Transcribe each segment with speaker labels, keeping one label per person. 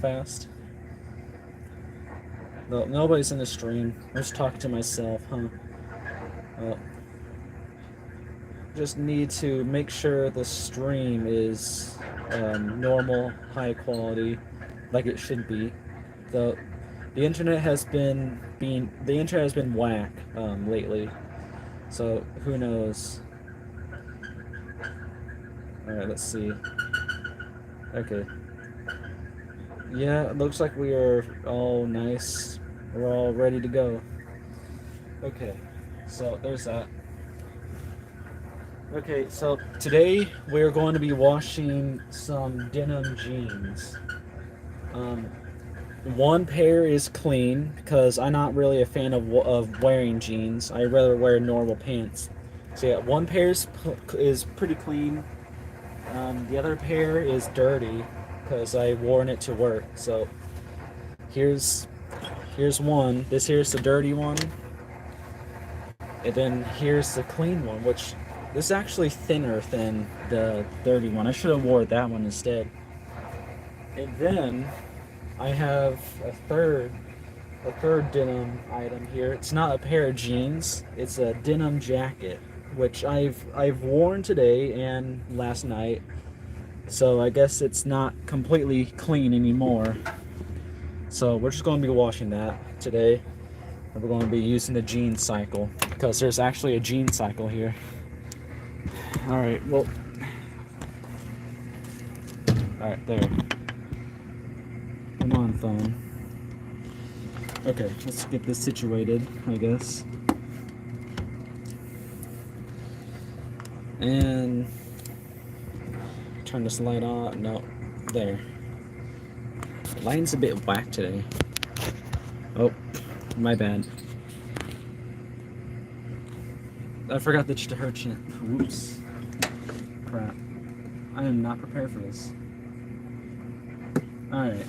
Speaker 1: fast. No, nobody's in the stream. I'm just talking to myself, huh? Well, just need to make sure the stream is normal, high quality, like it should be. The the internet has been whack lately, so who knows? All right, let's see. Okay. Yeah, it looks like we are all nice. We're all ready to go. Okay, so there's that. Okay, so today we're going to be washing some denim jeans. Um, one pair is clean because I'm not really a fan of wearing jeans. I rather wear normal pants. So yeah, one pair is pretty clean. The other pair is dirty because I worn it to work. So here's one. This here's the dirty one, and then here's the clean one, which this is actually thinner than the dirty one. I should have wore that one instead. And then I have a third denim item here. It's not a pair of jeans. It's a denim jacket, which I've worn today and last night. So I guess it's not completely clean anymore. So we're just going to be washing that today. And we're going to be using the jean cycle because there's actually a jean cycle here. All right, well, all right, there. Come on, phone. Okay, let's get this situated, I guess. And turn this light on. No, there. The lighting's a bit whack today. Oh, my bad. I forgot the detergent. Whoops. Crap. I am not prepared for this. Alright.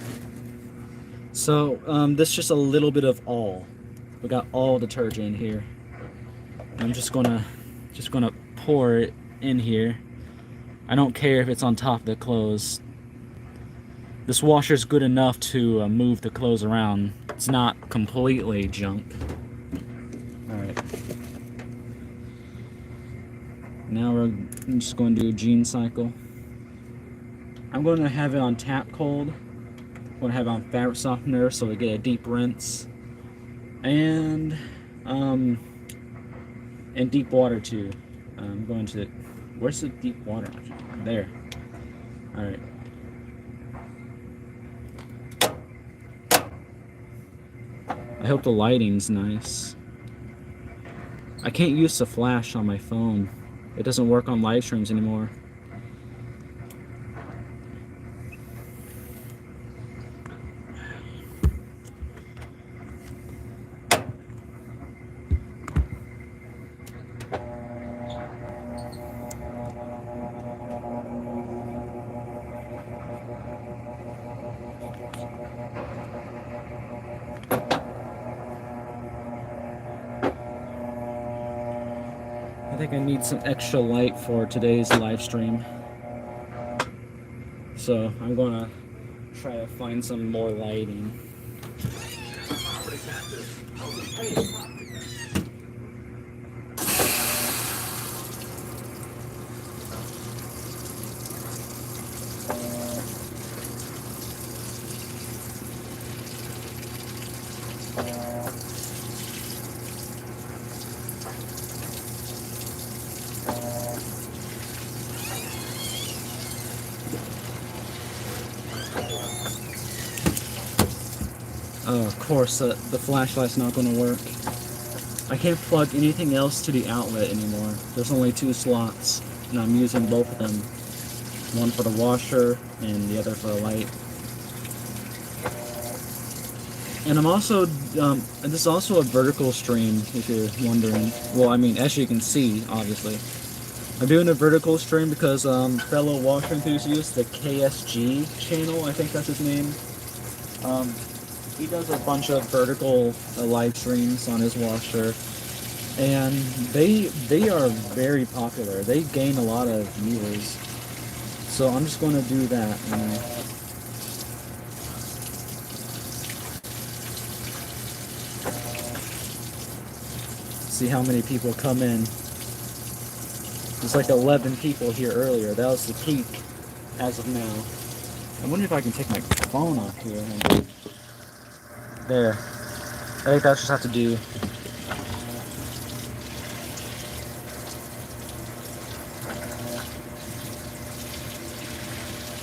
Speaker 1: So, this is just a little bit of all. We got all detergent in here. I'm just gonna pour it in here. I don't care if it's on top of the clothes. This washer's good enough to move the clothes around. It's not completely junk. Alright. Now I'm just going to do a jean cycle. I'm going to have it on tap cold. I'm going to have it on fabric softener so we get a deep rinse. And deep water too. I'm going to... Where's the deep water? There. Alright. I hope the lighting's nice. I can't use the flash on my phone. It doesn't work on live streams anymore. I think I need some extra light for today's live stream. So I'm gonna try to find some more lighting. Oh, of course, the flashlight's not going to work. I can't plug anything else to the outlet anymore. There's only 2 slots, and I'm using both of them. One for the washer, and the other for the light. And I'm also, this is also a vertical stream, if you're wondering. Well, I mean, as you can see, obviously. I'm doing a vertical stream because fellow washer enthusiast, the KSG channel, I think that's his name. He does a bunch of vertical live streams on his washer, and they are very popular. They gain a lot of viewers. So I'm just going to do that. see how many people come in. There's like 11 people here earlier. That was the peak as of now. I wonder if I can take my phone off here. There. I think that's just have to do.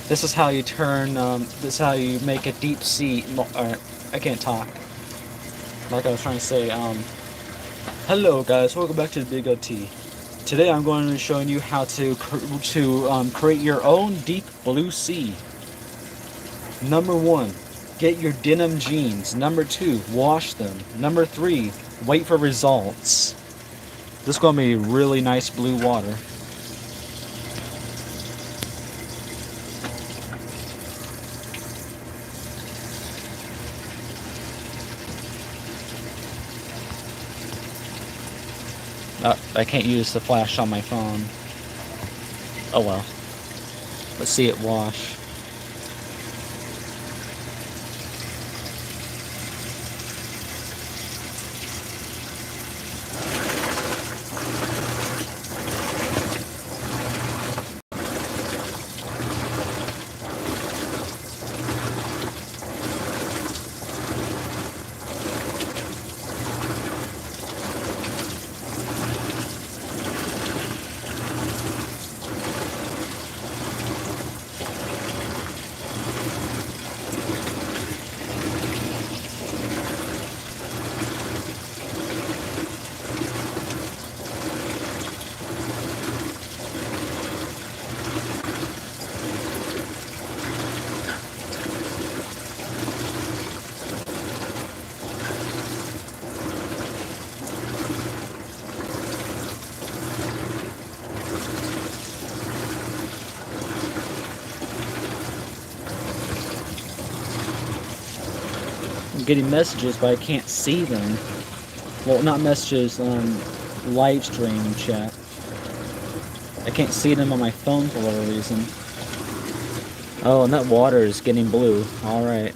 Speaker 1: This is how you turn, this is how you make a deep sea, I can't talk. Like I was trying to say, hello guys, welcome back to the Big OT. Today I'm going to be showing you how to create your own deep blue sea. Number 1, get your denim jeans. Number 2, wash them. Number 3, wait for results. This is going to be really nice blue water. I can't use the flash on my phone. Oh well. Let's see it wash. I'm getting messages, but I can't see them. Well, not messages, live stream chat. I can't see them on my phone for whatever reason. Oh, and that water is getting blue. Alright.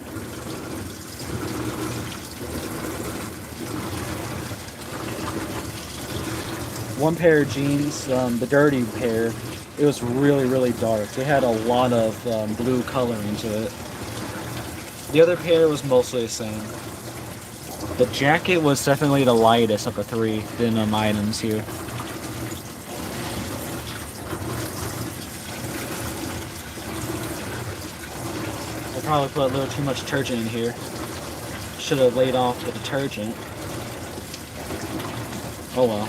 Speaker 1: One pair of jeans, the dirty pair, it was really, really dark. It had a lot of blue coloring to it. The other pair was mostly the same. The jacket was definitely the lightest of the 3 denim items here. I probably put a little too much detergent in here. Should have laid off the detergent. Oh well.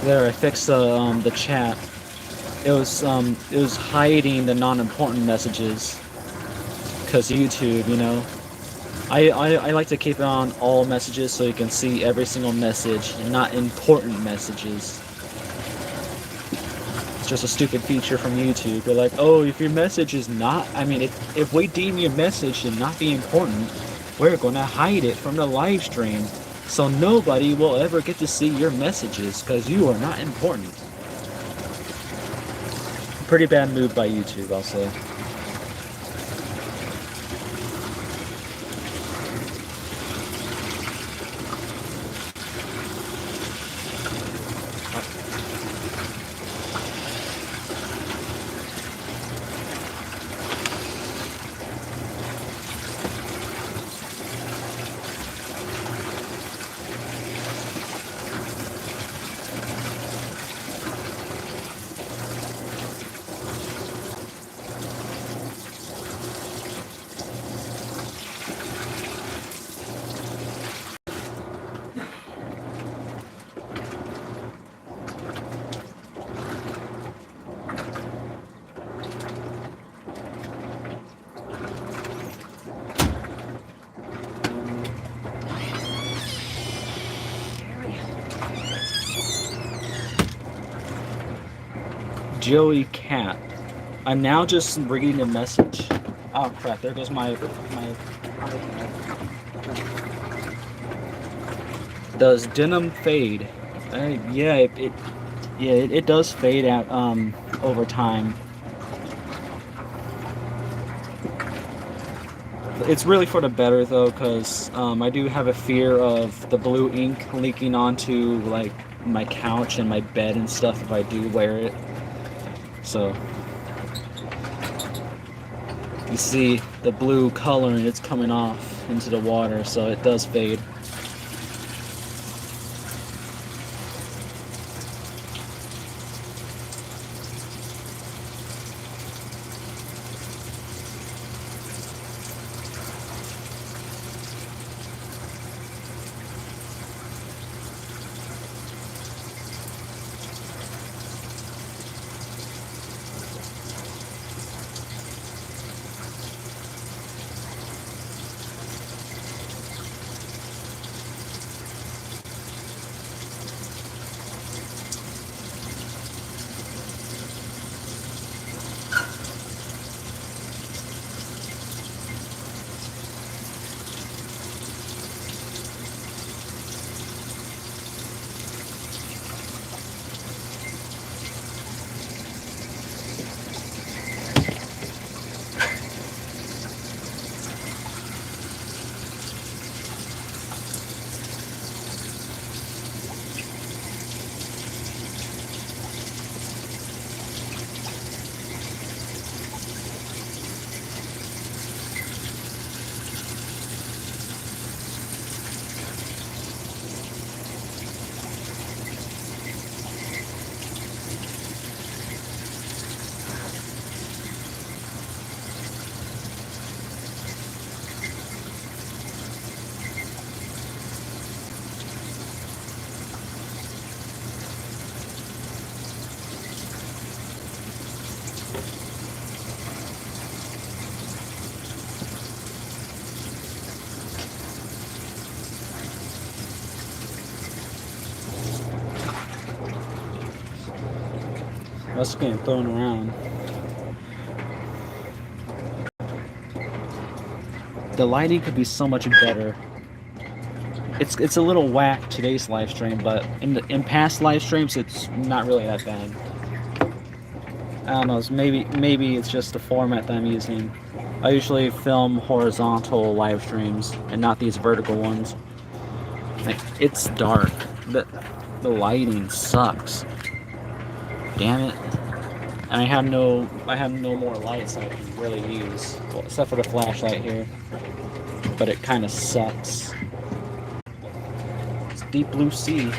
Speaker 1: There, I fixed the chat. It was hiding the non-important messages. Cause YouTube, you know. I like to keep it on all messages so you can see every single message, not important messages. It's just a stupid feature from YouTube. They're like, oh, if your message is not, I mean, if we deem your message to not be important, we're gonna hide it from the live stream. So nobody will ever get to see your messages because you are not important. Pretty bad move by YouTube, I'll say. Joey Cat. I'm now just reading a message. Oh crap, there goes my Does denim fade? Yeah, Yeah, it does fade out over time. It's really for the better though, because I do have a fear of the blue ink leaking onto like my couch and my bed and stuff if I do wear it. So you see the blue color and it's coming off into the water, so it does fade. That's getting thrown around. The lighting could be so much better. It's a little whack today's live stream, but in past live streams it's not really that bad. I don't know, maybe it's just the format that I'm using. I usually film horizontal live streams and not these vertical ones. Like, it's dark. The lighting sucks. Damn it. And I have no more lights I can really use. Well, except for the flashlight here. But it kinda sucks. It's deep blue sea.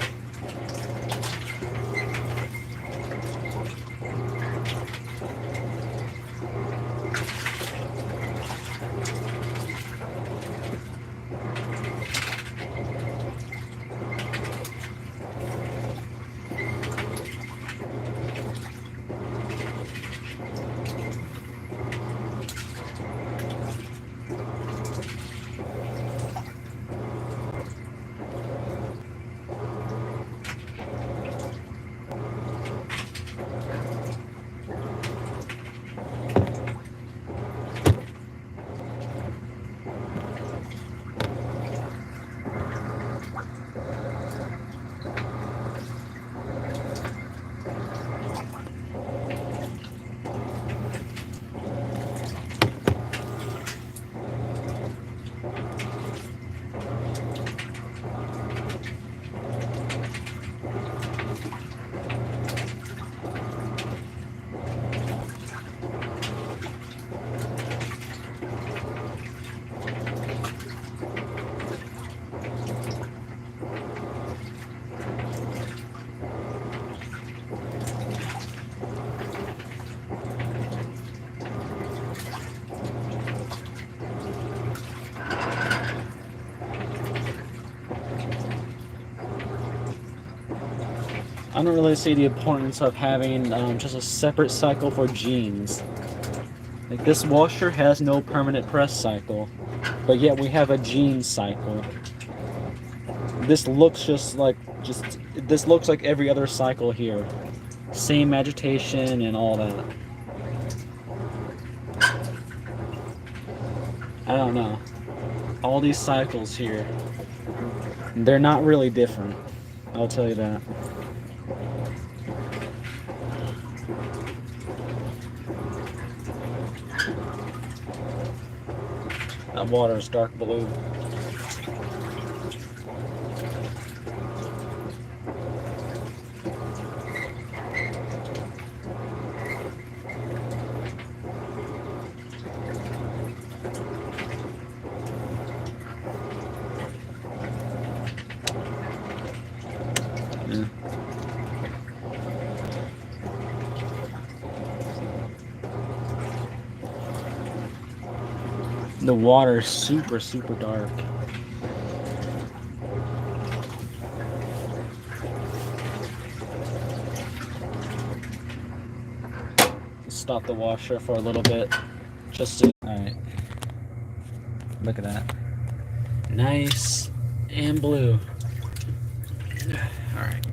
Speaker 1: I don't really see the importance of having just a separate cycle for jeans. Like, this washer has no permanent press cycle, but yet we have a jeans cycle. This looks this looks like every other cycle here. Same agitation and all that. I don't know. All these cycles here, they're not really different. I'll tell you that. That water is dark blue. Yeah. The water is super, super dark. Stop the washer for a little bit. Just to. Alright. Look at that. Nice and blue. Alright.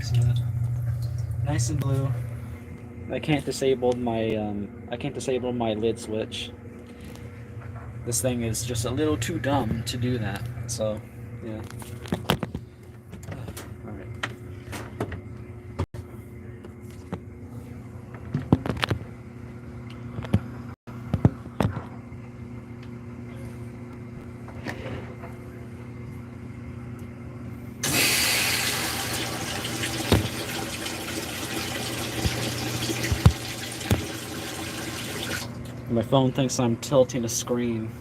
Speaker 1: See that? Nice and blue. I can't disable my lid switch. This thing is just a little too dumb to do that. So, yeah. Alright. My phone thinks I'm tilting a screen.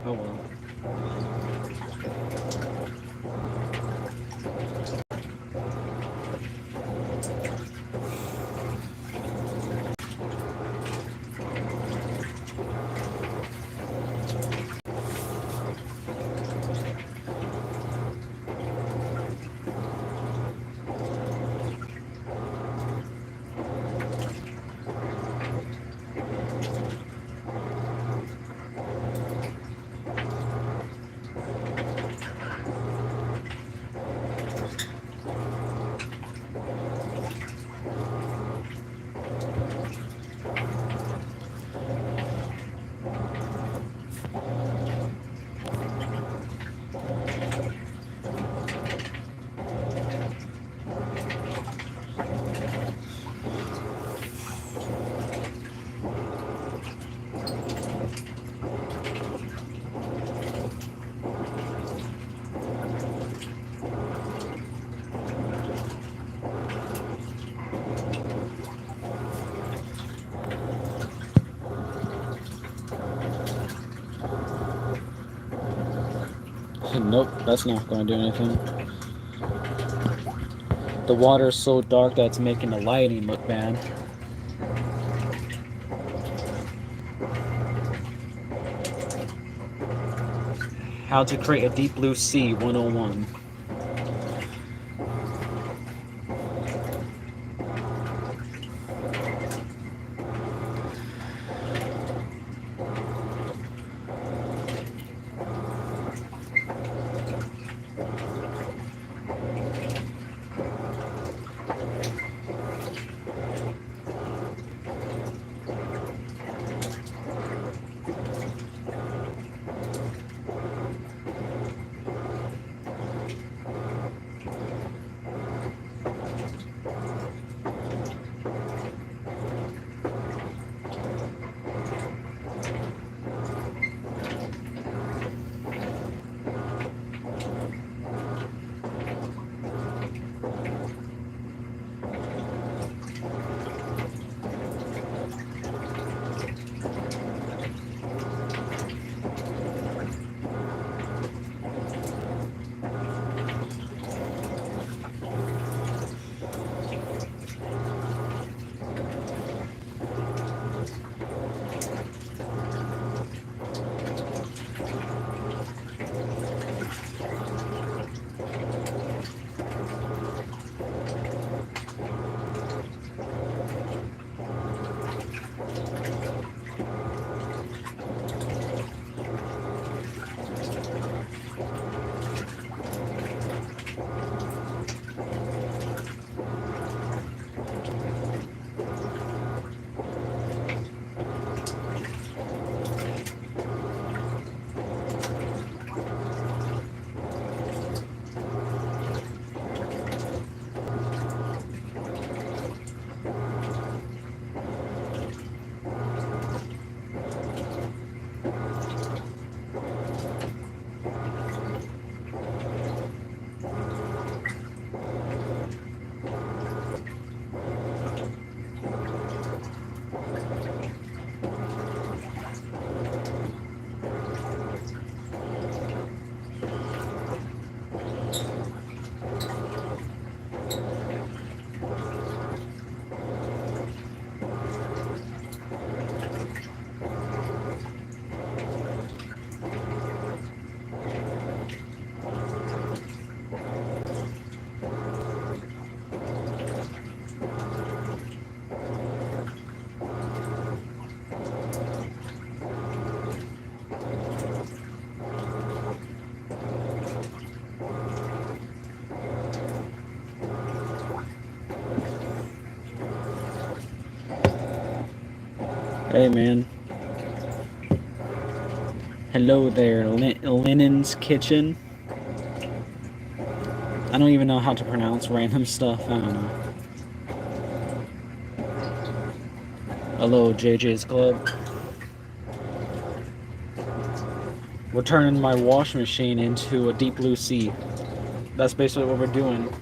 Speaker 1: Oh well. Nope, that's not going to do anything. The water is so dark that it's making the lighting look bad. How to create a deep blue sea 101. Hey man. Hello there, Linen's Kitchen. I don't even know how to pronounce random stuff. I don't know. Hello, JJ's Club. We're turning my washing machine into a deep blue sea. That's basically what we're doing.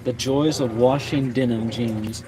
Speaker 1: The joys of washing denim jeans.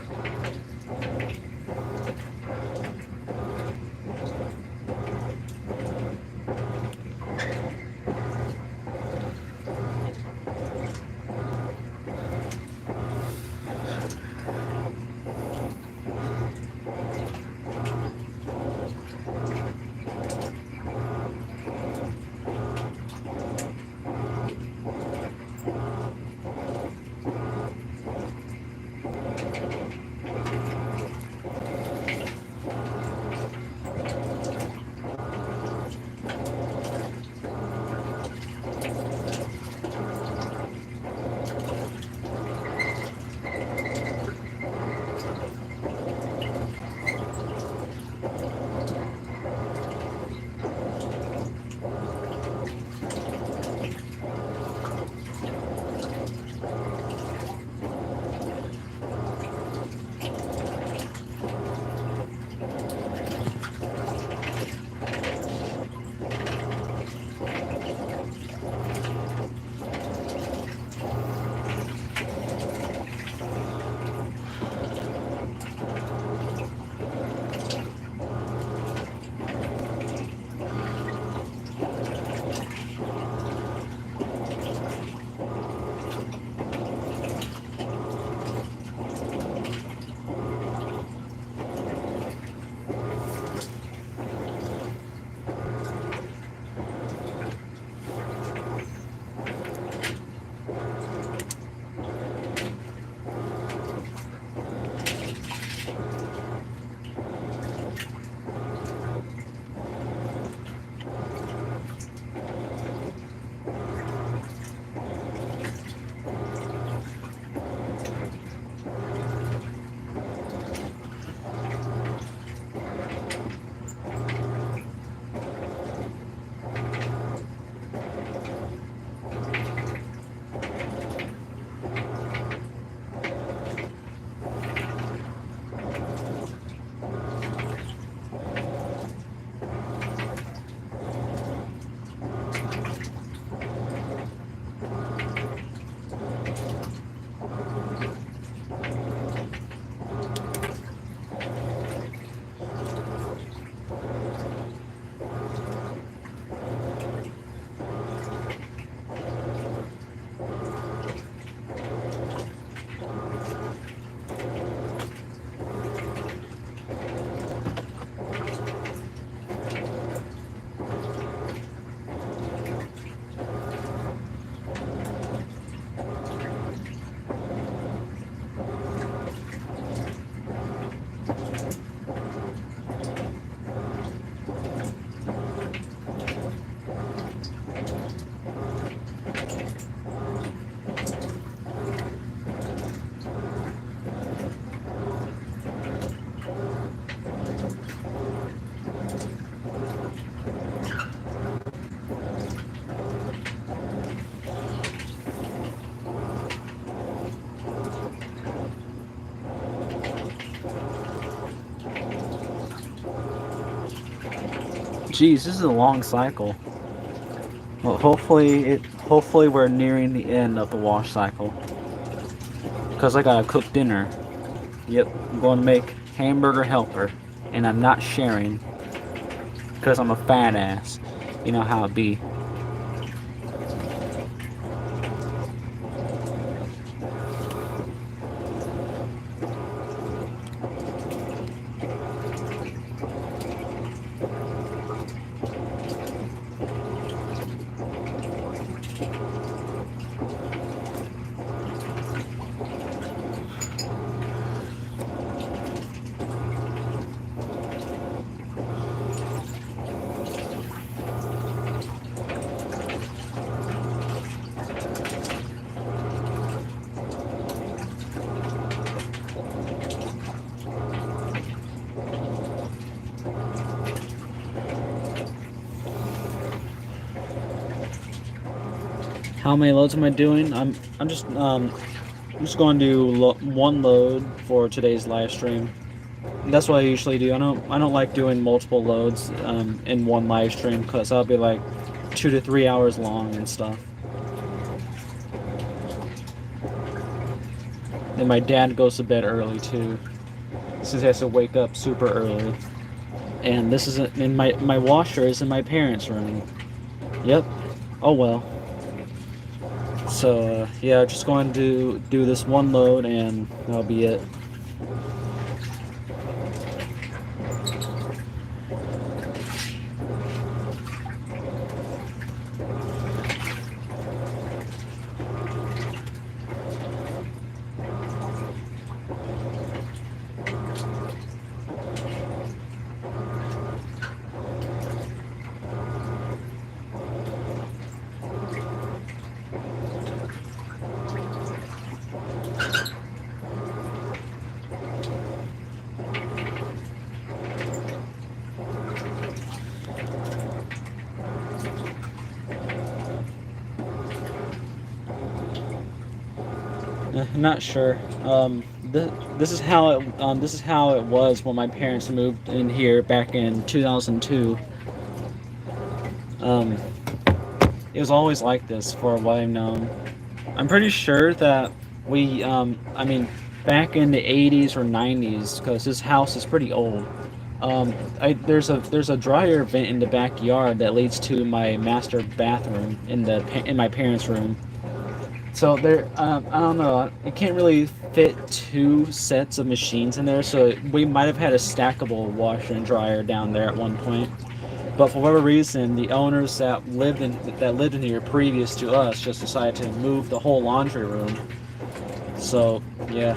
Speaker 1: Jeez, this is a long cycle. Well, hopefully we're nearing the end of the wash cycle. Because I gotta cook dinner. Yep, I'm going to make hamburger helper. And I'm not sharing. Because I'm a fat ass. You know how it be. How many loads am I doing? I'm just going to do one load for today's live stream. That's what I usually do. I don't like doing multiple loads in one live stream because that'll be like 2 to 3 hours long and stuff. And my dad goes to bed early too, since he has to wake up super early. And this isn't in my washer is in my parents' room. Yep. Oh well. So yeah, just going to do this one load and that'll be it. Not sure. This is how it was when my parents moved in here back in 2002. It was always like this for what I've known. I'm pretty sure that we, I mean, back in the 80s or 90s, because this house is pretty old. There's a dryer vent in the backyard that leads to my master bathroom in my parents' room. So there, I don't know. It can't really fit 2 sets of machines in there, so we might have had a stackable washer and dryer down there at one point. But for whatever reason, the owners that lived in here previous to us just decided to move the whole laundry room. So yeah,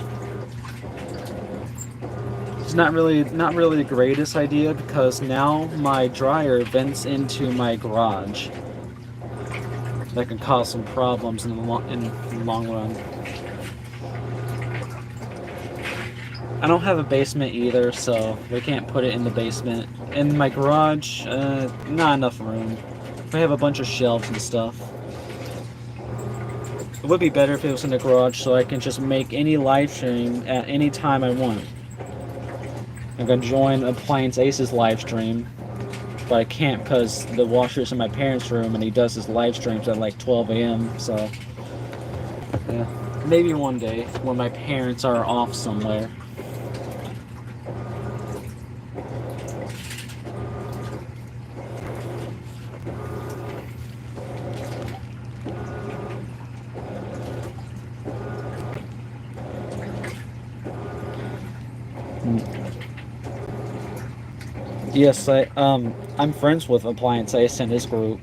Speaker 1: it's not really the greatest idea because now my dryer vents into my garage. That can cause some problems in the long run. I don't have a basement either, so we can't put it in the basement. In my garage, not enough room. We have a bunch of shelves and stuff. It would be better if it was in the garage so I can just make any live stream at any time I want. I'm gonna join Appliance Ace's live stream, but I can't because the washer's in my parents' room and he does his live streams at like 12 a.m. So, yeah, maybe one day when my parents are off somewhere. Yes, I'm friends with Appliance Ace and his group.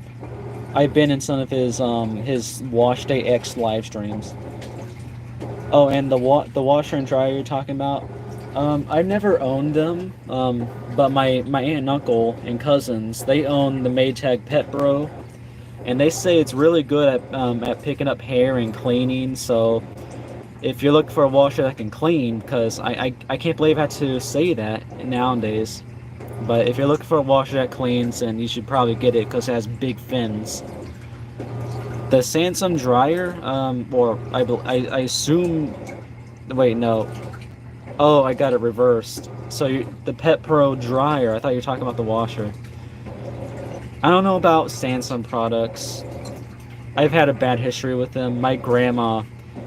Speaker 1: I've been in some of his Wash Day X live streams. Oh, and the washer and dryer you're talking about, I've never owned them. But my aunt and uncle and cousins, they own the Maytag Pet Bro, and they say it's really good at picking up hair and cleaning. So if you're looking for a washer that can clean, because I can't believe I had to say that nowadays. But if you're looking for a washer that cleans, then you should probably get it because it has big fins. The Samsung dryer, or I assume, wait, no. Oh, I got it reversed. So the Pet Pro dryer, I thought you were talking about the washer. I don't know about Samsung products. I've had a bad history with them. My grandma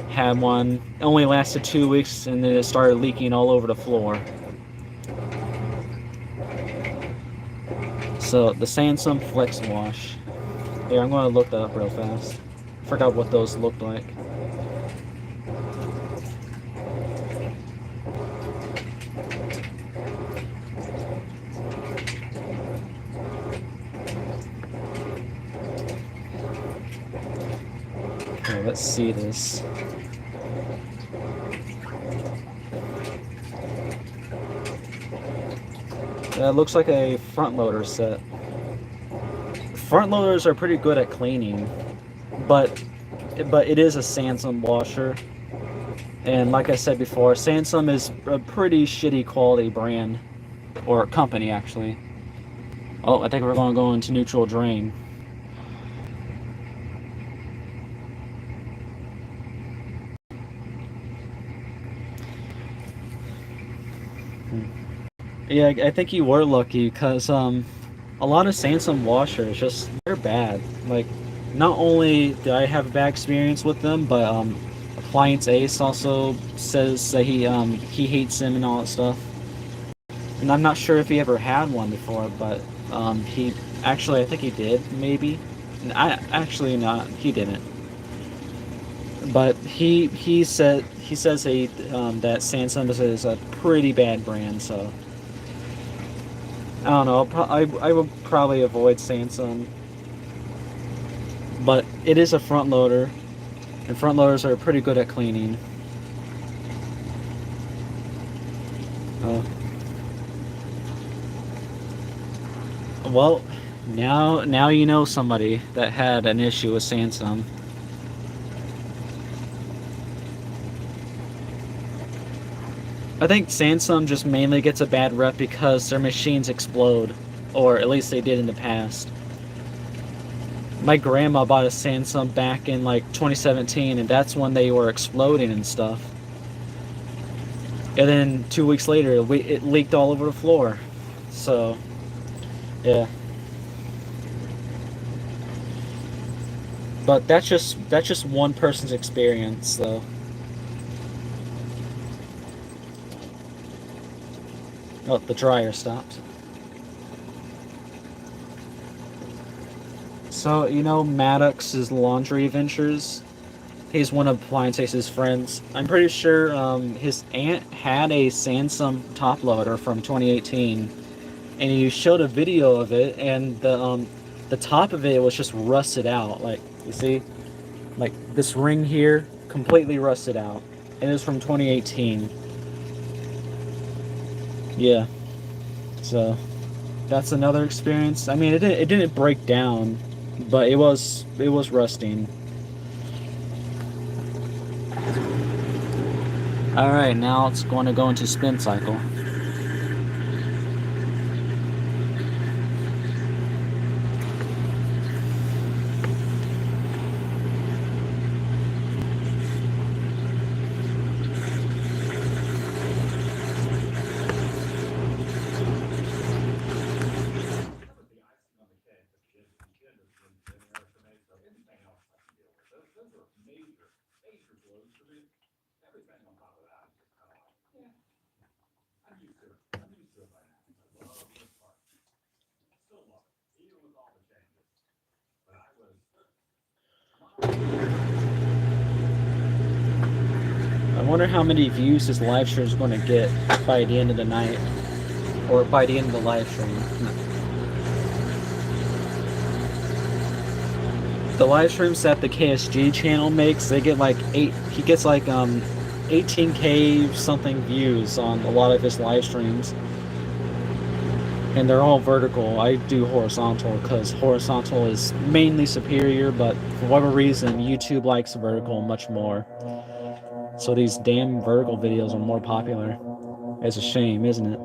Speaker 1: had one. It only lasted 2 weeks and then it started leaking all over the floor. So the Samsung Flex Wash. Here, I'm going to look that up real fast. Forgot what those looked like. Okay, let's see this. It looks like a front loader set. Front loaders are pretty good at cleaning, but it is a Samsung washer. And like I said before, Samsung is a pretty shitty quality brand, or company actually. Oh, I think we're going to go into neutral drain. Yeah, I think you were lucky because a lot of Samsung washers just they're bad. Like, not only did I have a bad experience with them, but Appliance Ace also says that he hates them and all that stuff. And I'm not sure if he ever had one before, but he actually I think he did maybe. I actually not he didn't. But he says that Samsung is a pretty bad brand, so I don't know. I would probably avoid Samsung, but it is a front loader, and front loaders are pretty good at cleaning. Uh, well, now you know somebody that had an issue with Samsung. I think Samsung just mainly gets a bad rep because their machines explode, or at least they did in the past. My grandma bought a Samsung back in like 2017, and that's when they were exploding and stuff. And then 2 weeks later, it leaked all over the floor. So, yeah. But that's just one person's experience, though. Oh, the dryer stopped. So you know Maddox's Laundry Ventures. He's one of Appliance Ace's friends. I'm pretty sure his aunt had a Samsung top loader from 2018, and he showed a video of it, and the top of it was just rusted out. Like you see, like this ring here, completely rusted out, and it was from 2018. Yeah, so that's another experience. I mean, it didn't break down, but it was rusting. All right, now it's going to go into spin cycle. I wonder how many views this live stream is going to get by the end of the night, or by the end of the live stream. The live streams that the KSG channel makes, they get like he gets like 18K something views on a lot of his live streams, and they're all vertical. I do horizontal because horizontal is mainly superior, but for whatever reason, YouTube likes vertical much more. So these damn vertical videos are more popular. It's a shame, isn't it?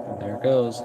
Speaker 1: And there it goes.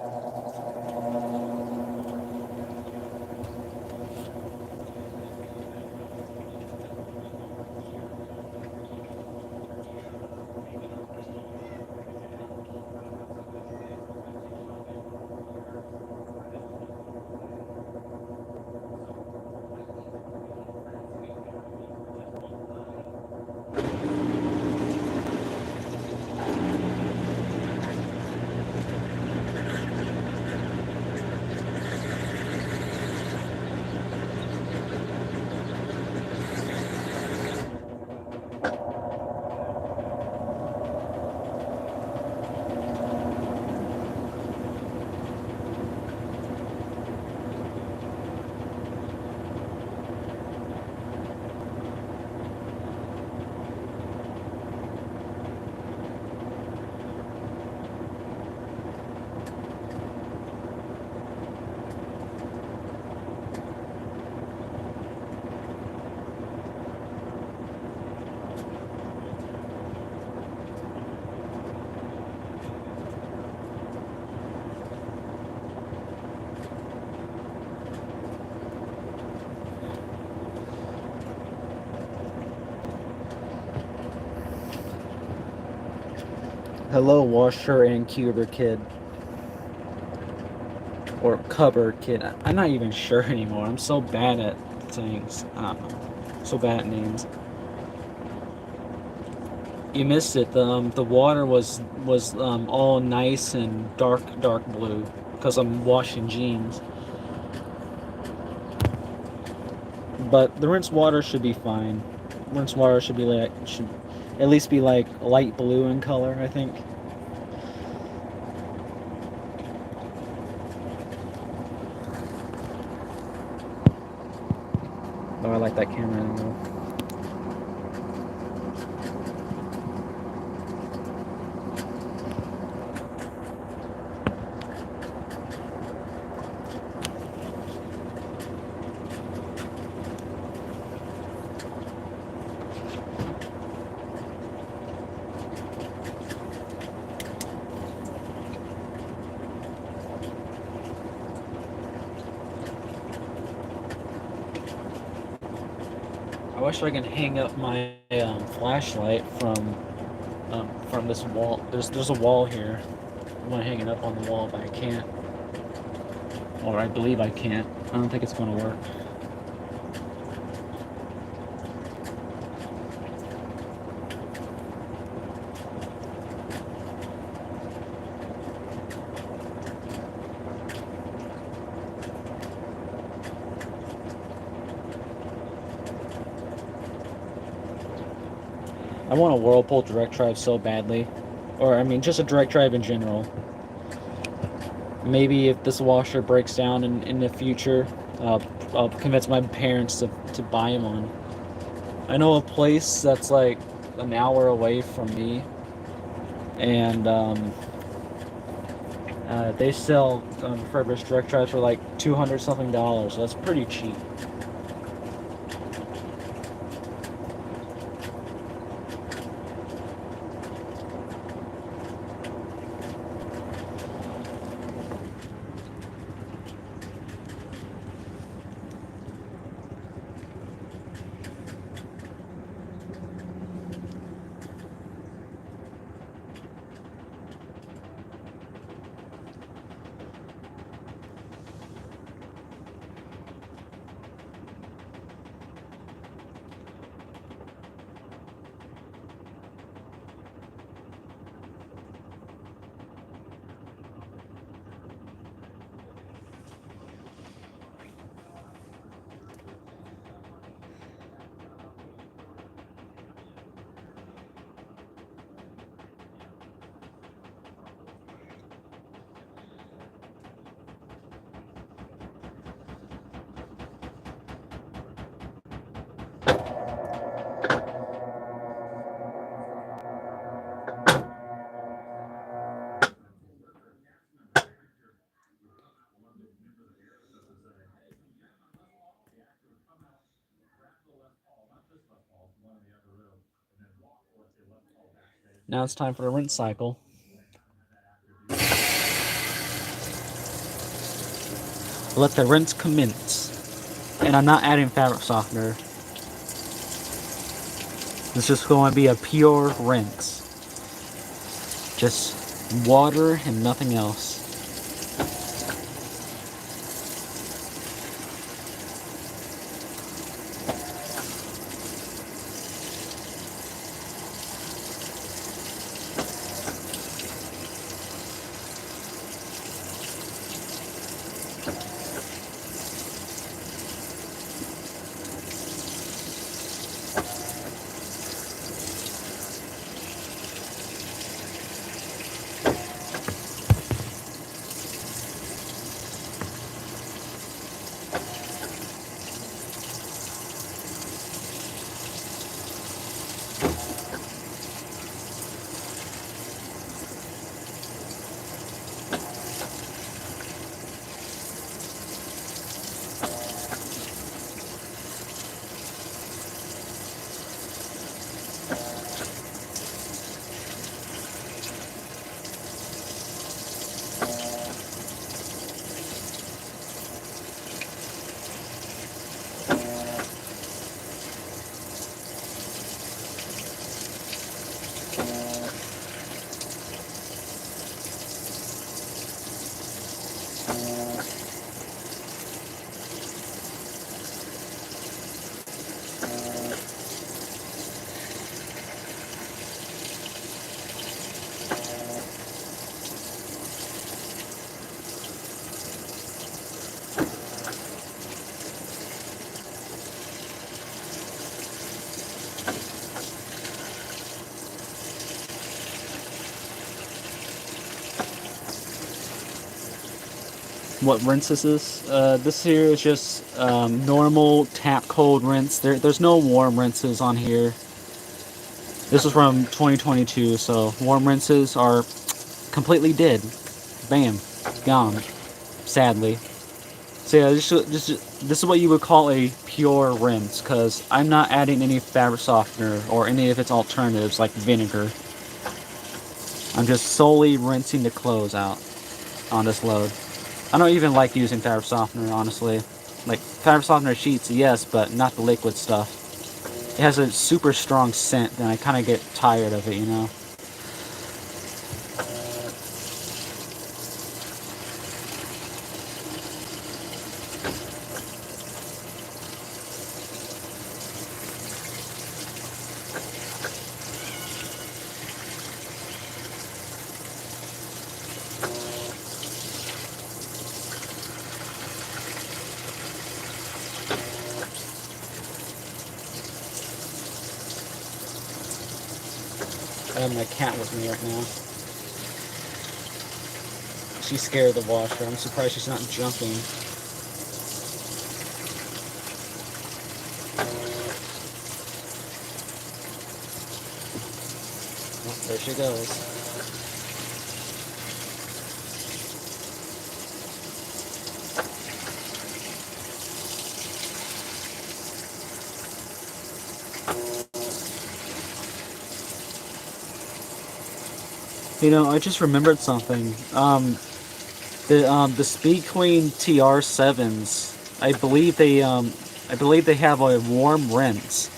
Speaker 1: Hello, washer and cuber kid. Or cupboard kid. I'm not even sure anymore. I'm so bad at things. I don't know. So bad at names. You missed it. The water was all nice and dark blue because I'm washing jeans. But the rinse water should be fine. Rinse water should be like should at least be like light blue in color, I think. Oh, I like that camera angle. I wish I could hang up my flashlight from this wall. There's a wall here. I want to hang it up on the wall, but I can't. Or I believe I can't. I don't think it's going to work. I want a Whirlpool direct drive so badly. Or, I mean, just a direct drive in general. Maybe if this washer breaks down in the future, I'll convince my parents to buy one. I know a place that's like an hour away from me, and they sell refurbished direct drives for like $200 something. So that's pretty cheap. Now it's time for the rinse cycle. Let the rinse commence. And I'm not adding fabric softener. It's just going to be a pure rinse. Just water and nothing else. what rinse this is. This here is just normal tap cold rinse. There's no warm rinses on here. This is from 2022, so warm rinses are completely dead. Bam, gone. Sadly. So yeah, this is what you would call a pure rinse, because I'm not adding any fabric softener or any of its alternatives like vinegar. I'm just solely rinsing the clothes out on this load. I don't even like using fabric softener, honestly. Like, fabric softener sheets, yes, but not the liquid stuff. It has a super strong scent, and I kind of get tired of it, you know? I have my cat with me right now. She's scared of the washer. I'm surprised she's not jumping. Oh, there she goes. You know, I just remembered something. The Speed Queen TR7s, I believe they have a warm rinse.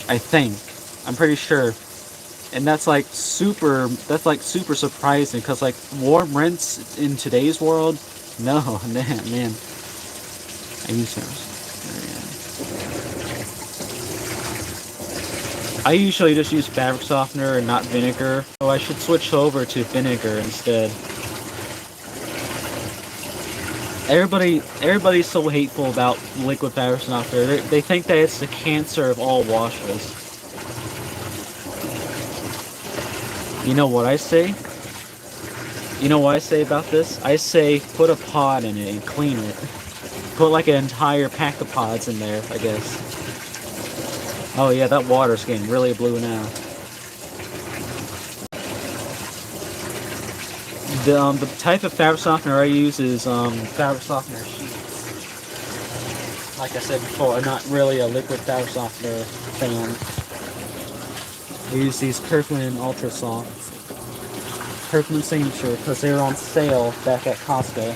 Speaker 1: I think. I'm pretty sure. And that's like super surprising, because like warm rinse in today's world, no, man. I use those. I usually just use fabric softener and not vinegar, so I should switch over to vinegar instead. Everybody's so hateful about liquid fabric softener. They think that it's the cancer of all washes. You know what I say? You know what I say about this? I say put a pod in it and clean it. Put like an entire pack of pods in there, I guess. Oh yeah, that water's getting really blue now. The type of fabric softener I use is fabric softener sheets. Like I said before, I'm not really a liquid fabric softener fan. I use these Kirkland Ultra Soft. Kirkland Signature, because they were on sale back at Costco.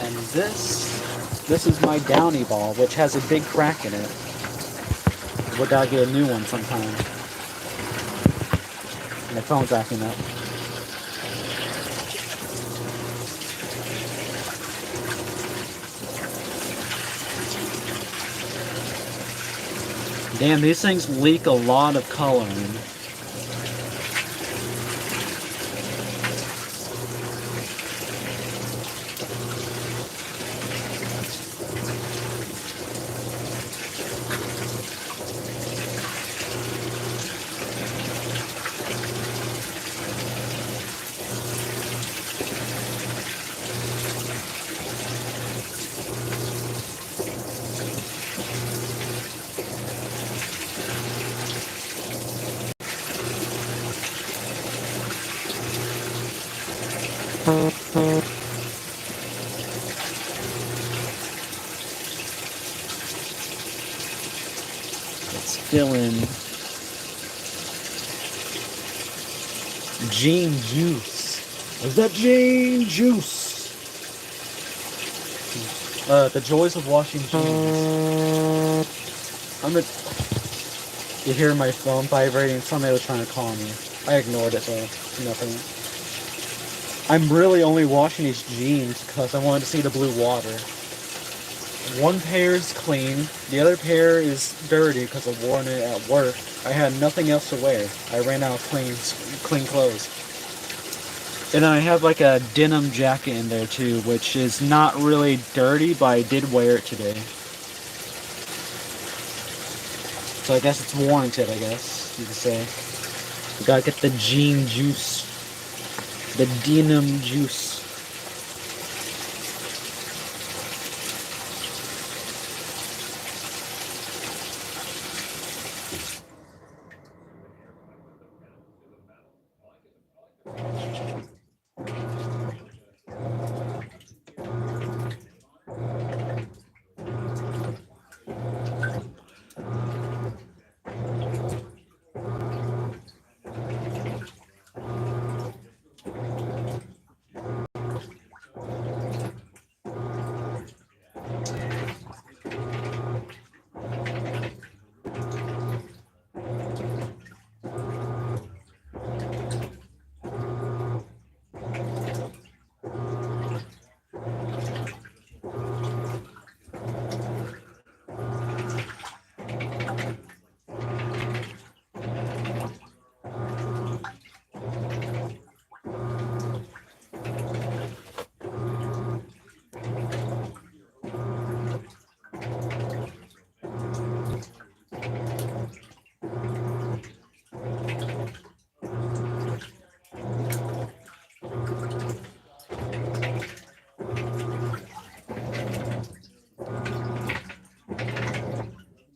Speaker 1: And this is my Downy ball, which has a big crack in it. We gotta get a new one sometime. My phone's acting up. Damn, these things leak a lot of coloring. Let's fill in Jean Juice. Is that Jean Juice? The joys of washing jeans. You hear my phone vibrating. Somebody was trying to call me. I ignored it though. Nothing. I'm really only washing these jeans because I wanted to see the blue water. One pair is clean, the other pair is dirty because I wore it at work. I had nothing else to wear. I ran out of clean clothes. And I have like a denim jacket in there too, which is not really dirty, but I did wear it today. So I guess it's warranted, I guess you could say. We gotta get the Jean Juice. The denim juice.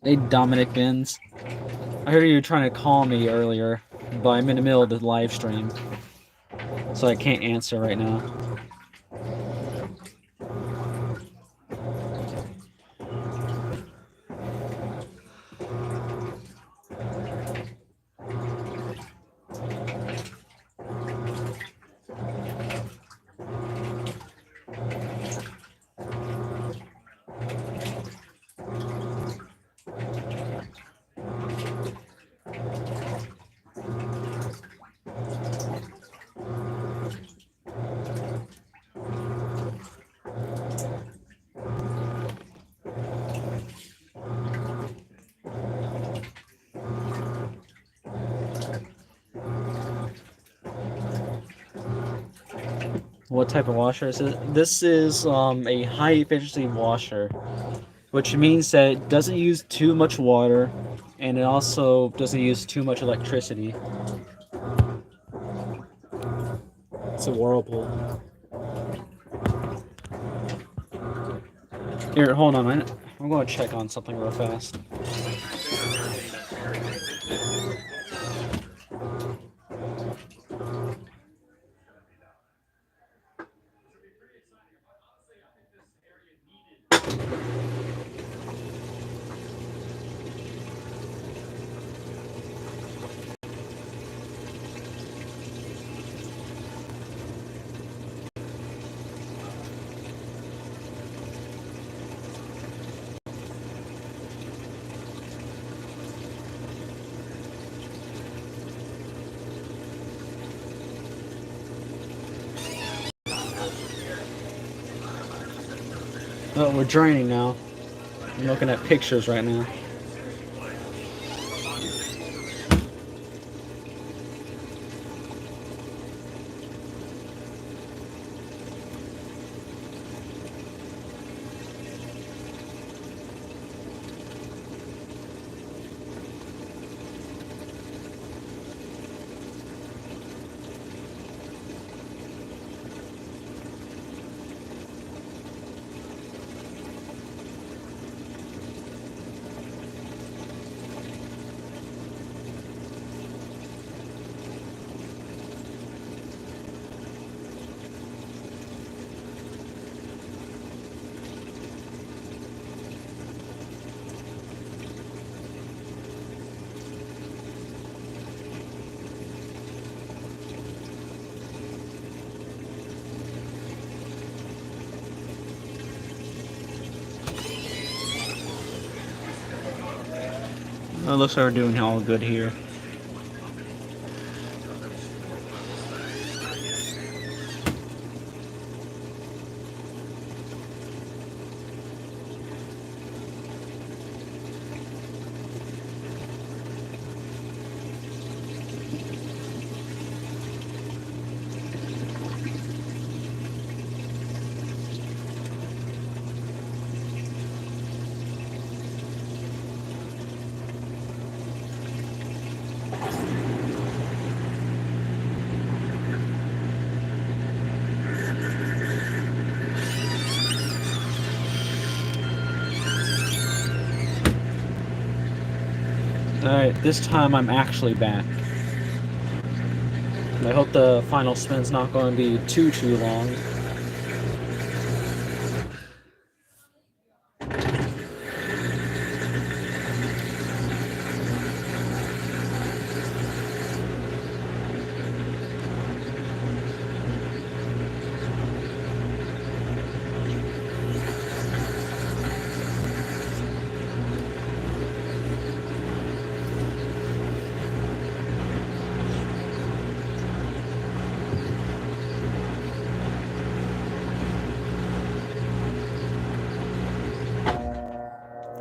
Speaker 1: Hey, Dominic Bins. I heard you were trying to call me earlier, but I'm in the middle of the live stream, so I can't answer right now. What type of washer is it? This is a high efficiency washer, which means that it doesn't use too much water, and it also doesn't use too much electricity. It's a Whirlpool. Here, hold on. I'm going to check on something real fast. Oh, we're draining now. I'm looking at pictures right now. It looks like we're doing all good here. Alright, this time I'm actually back. I hope the final spin's not going to be too long.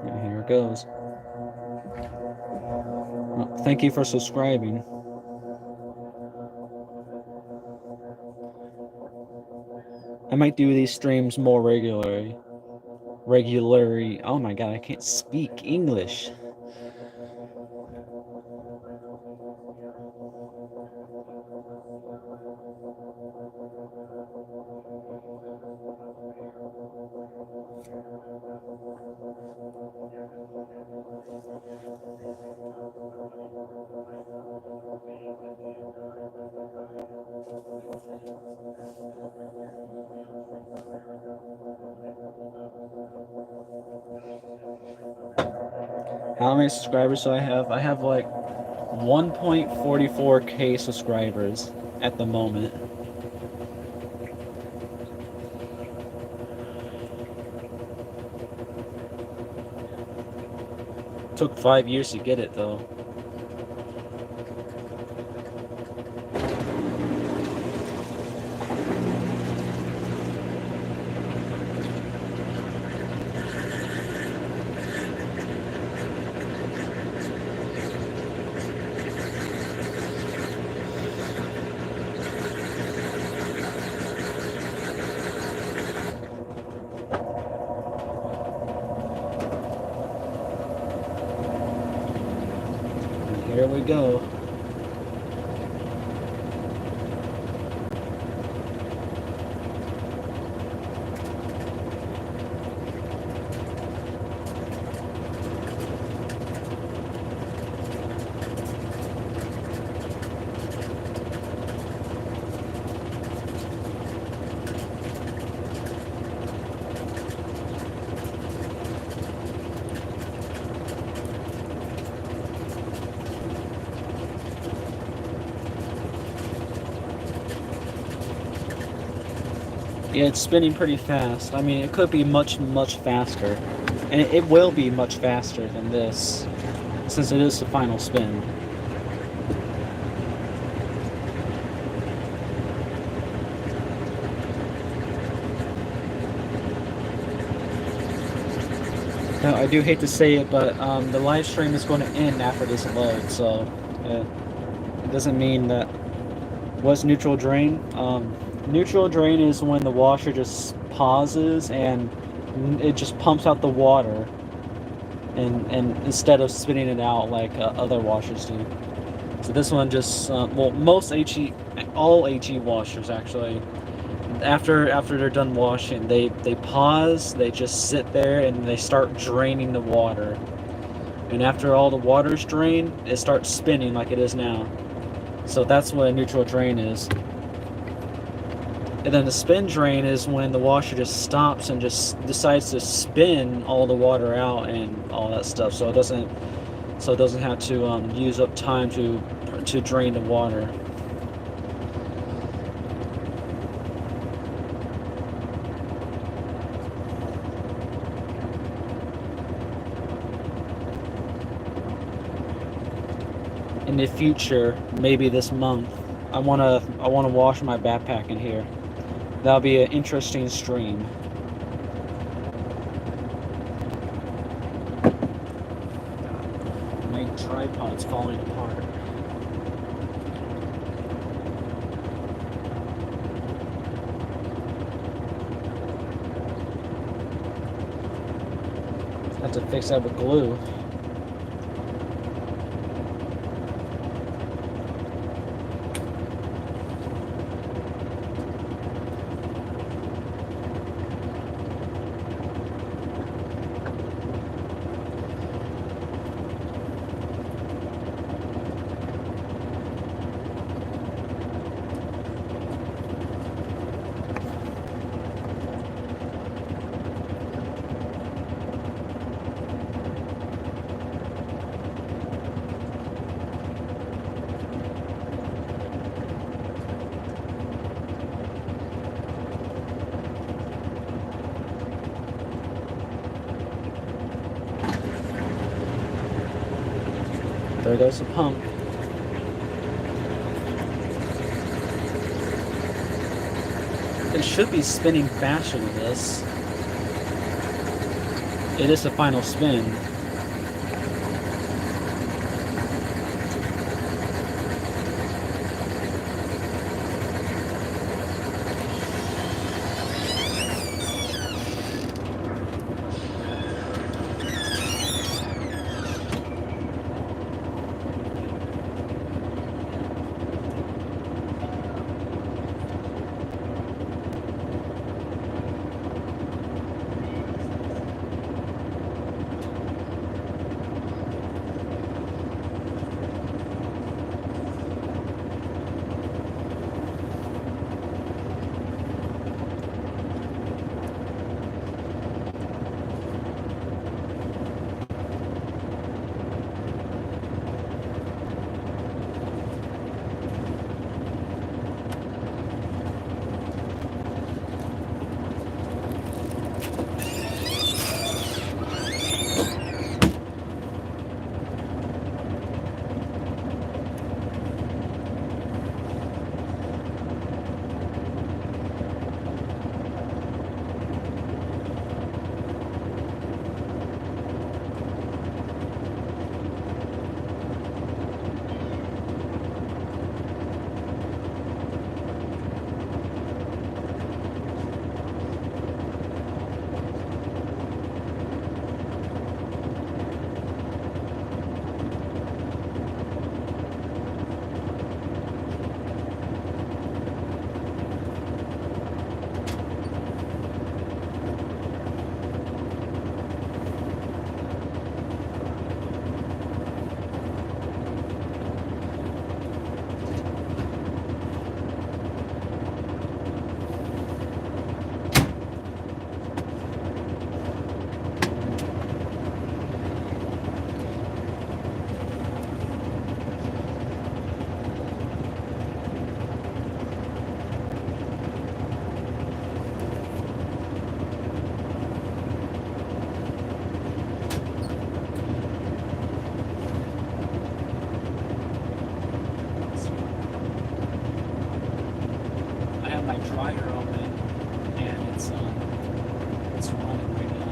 Speaker 1: And here it goes. Well, thank you for subscribing. I might do these streams more regularly. Oh my god, I can't speak English. How many subscribers do I have? I have like 1.44k subscribers at the moment. Took 5 years to get it though. Here we go. Yeah, it's spinning pretty fast. I mean, it could be much faster. And it will be much faster than this, since it is the final spin. Now, I do hate to say it, but the live stream is going to end after this load, so it doesn't mean that. What's neutral drain? Neutral drain is when the washer just pauses and it just pumps out the water, and instead of spitting it out like other washers do. So this one just well, all HE washers actually, after they're done washing, they pause, they just sit there and they start draining the water. And after all the water's drained, it starts spinning like it is now. So that's what a neutral drain is. And then the spin drain is when the washer just stops and just decides to spin all the water out and all that stuff. So it doesn't have to use up time to drain the water. In the future, maybe this month, I wanna wash my backpack in here. That'll be an interesting stream. My tripod's falling apart. Have to fix that with glue. there goes the pump. It should be spinning faster than this. It is the final spin. My dryer open and it's running right now.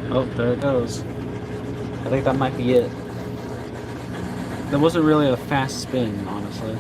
Speaker 1: Oh, there it goes. I think that might be it. That wasn't really a fast spin, honestly.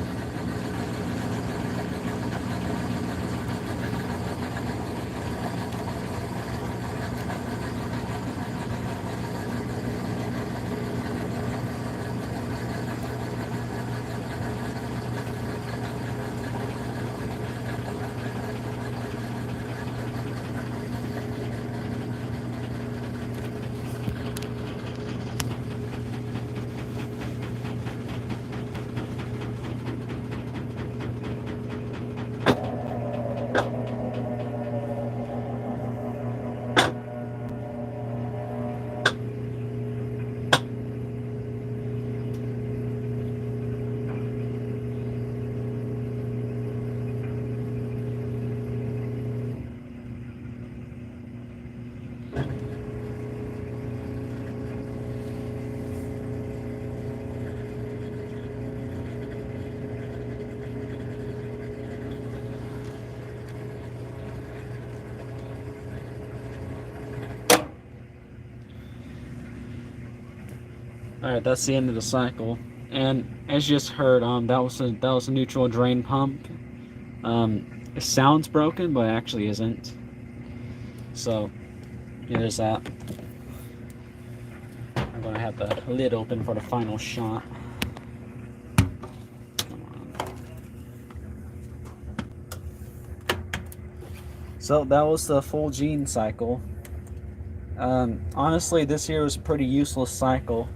Speaker 1: Alright, that's the end of the cycle. And as you just heard, that was a neutral drain pump. It sounds broken, but it actually isn't. So, yeah, there's that. I'm gonna have the lid open for the final shot. Come on. So that was the full gene cycle. Honestly, this here was a pretty useless cycle.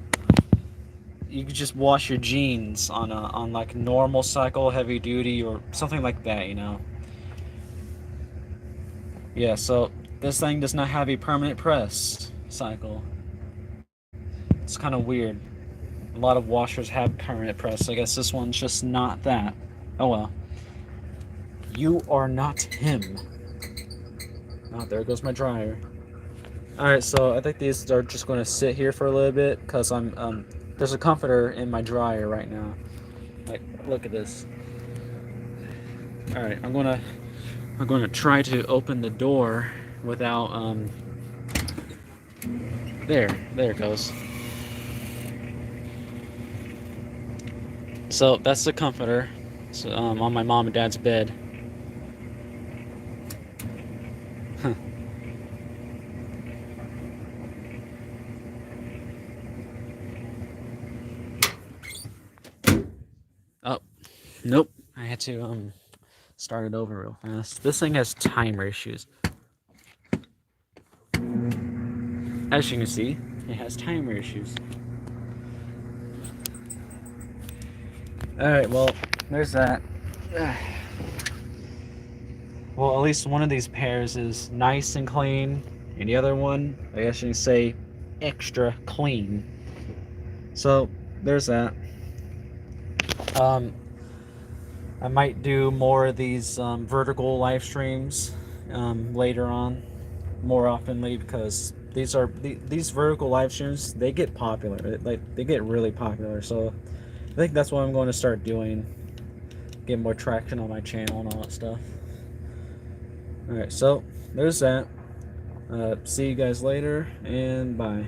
Speaker 1: You could just wash your jeans on like normal cycle, heavy duty, or something like that, you know. Yeah, so this thing does not have a permanent press cycle. It's kind of weird. A lot of washers have permanent press. I guess this one's just not that. Oh well. You are not him. Oh, there goes my dryer. Alright, so I think these are just going to sit here for a little bit because there's a comforter in my dryer right now. Like, look at this. Alright, I'm gonna try to open the door without there it goes. So that's the comforter. So, on my mom and dad's bed. Huh. Oh, nope. I had to start it over real fast. This thing has timer issues. As you can see, it has timer issues. Alright, well, there's that. Well, at least one of these pairs is nice and clean, and the other one, I guess you can say, extra clean. So, there's that. I might do more of these vertical live streams later on, more oftenly, because these vertical live streams, they get popular. They get really popular. So I think that's what I'm going to start doing. Get more traction on my channel and all that stuff. All right, so there's that. See you guys later, and bye.